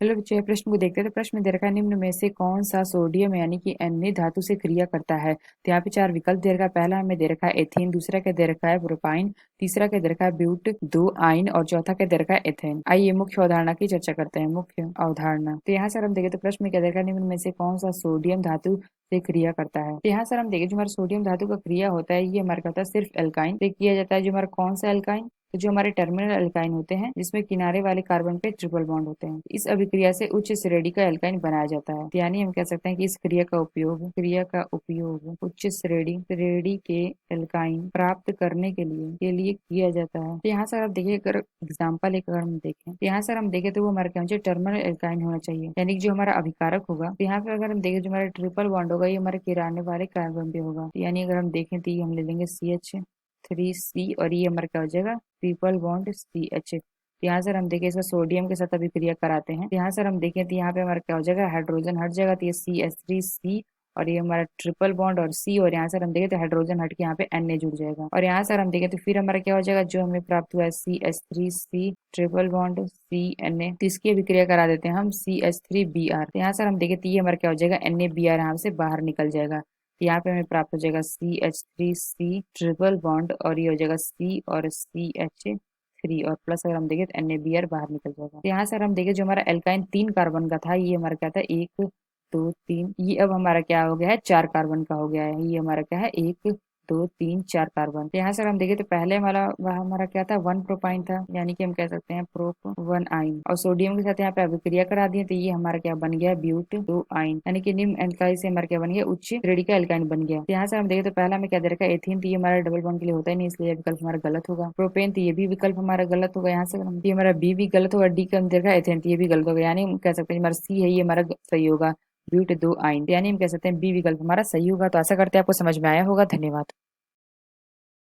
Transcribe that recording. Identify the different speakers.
Speaker 1: चलो बच्चों ये प्रश्न को देखते हैं। तो प्रश्न में दे रखा है, निम्न में से कौन सा सोडियम यानी कि Na धातु से क्रिया करता है। तो यहाँ पे चार विकल्प दे रखा है। पहला हमें दे रखा है एथीन, दूसरा क्या दे रखा है प्रोपाइन, तीसरा क्या दे रखा है ब्यूट दो आइन और चौथा क्या दे रखा है एथेन। आइए मुख्य अवधारणा की चर्चा करते हैं। मुख्य अवधारणा, तो यहाँ सर हम देखें तो प्रश्न में क्या दे रखा है, निम्न में से कौन सा सोडियम धातु से क्रिया करता है। तो यहाँ सर हम देखें जो हमारा सोडियम धातु का क्रिया होता है ये हमारा होता है सिर्फ एल्काइन से किया जाता है। जो हमारा कौन सा एल्काइन, तो जो हमारे टर्मिनल एल्काइन होते हैं जिसमें किनारे वाले कार्बन पे ट्रिपल बॉन्ड होते हैं, इस अभिक्रिया से उच्च श्रेणी का एल्काइन बनाया जाता है। यानी हम कह सकते हैं कि इस क्रिया का उपयोग उच्च श्रेणी के एल्काइन प्राप्त करने के लिए किया जाता है। तो यहाँ सर आप देखिए, अगर एग्जाम्पल एक अगर हम देखें, तो यहाँ सर हम देखें तो वो हमारे क्या होना चाहिए, टर्मिनल एल्काइन होना चाहिए। यानी कि जो हमारा अभिकारक होगा, तो यहाँ पे अगर हम देखें जो हमारा ट्रिपल बॉन्ड होगा ये हमारे किनारे वाले कार्बन पे होगा। तो यानी अगर हम देखें तो ये हम ले लेंगे CH3C और ये हमारा क्या हो जाएगा ट्रिपल बॉन्ड CH। यहाँ सर हम देखें इसका सोडियम के साथ अभिक्रिया कराते हैं। यहाँ सर हम देखें तो यहाँ पे हमारा क्या हो जाएगा, हाइड्रोजन हट जाएगा तो ये CH3C और ये हमारा ट्रिपल बॉन्ड और C, और यहाँ सर हम देखें तो हाइड्रोजन हट के यहाँ पे Na जुड़ जाएगा। और यहाँ सर हम देखें तो फिर हमारा क्या हो जाएगा, जो हमें प्राप्त हुआ है CH3C ट्रिपल बॉन्ड CNA, तो इसकी अभिक्रिया करा देते हैं हम CH3Br। तो यहाँ सर हम देखें तो ये हमारा क्या हो जाएगा NaBr यहाँ से बाहर निकल जाएगा। यहाँ पे हमें प्राप्त हो जाएगा CH3C ट्रिपल बॉन्ड और ये हो जाएगा C और CH3 और प्लस अगर हम देखें तो NaBr बाहर निकल जाएगा। तो यहाँ सर हम देखें जो हमारा एल्काइन 3 कार्बन का था ये हमारा क्या था, 1 2 3, ये अब हमारा क्या हो गया है 4 कार्बन का हो गया है। ये हमारा क्या है 1 2 3 4 कार्बन। तो यहाँ सर हम देखें तो पहले वाला वह हमारा क्या था 1 प्रोपाइन था, यानी कि हम कह सकते हैं प्रोप 1 आइन, और सोडियम के साथ यहाँ पे अभिक्रिया करा दिए तो ये हमारा क्या बन गया ब्यूट 2 आइन, यानी कि निम्न एल्काइल से हमारा क्या बन गया उच्च श्रेणी का एल्काइन बन गया। तो यहाँ से हम देखें तो पहला में क्या दे रखा है एथीन, तो ये हमारा डबल बॉन्ड के लिए होता है नहीं, इसलिए ये विकल्प हमारा गलत होगा। प्रोपेन, तो ये भी विकल्प हमारा गलत होगा। यहाँ से ये हमारा बी भी गलत होगा। डी का हम दे रखा है एथेन, तो ये भी गलत होगा। यानी हम कह सकते हैं हमारा सी है ये हमारा सही होगा, ब्यूट 2 आइन, यानी हम कह सकते हैं बी विकल्प हमारा सही होगा। तो आशा करते हैं आपको समझ में आया होगा। धन्यवाद।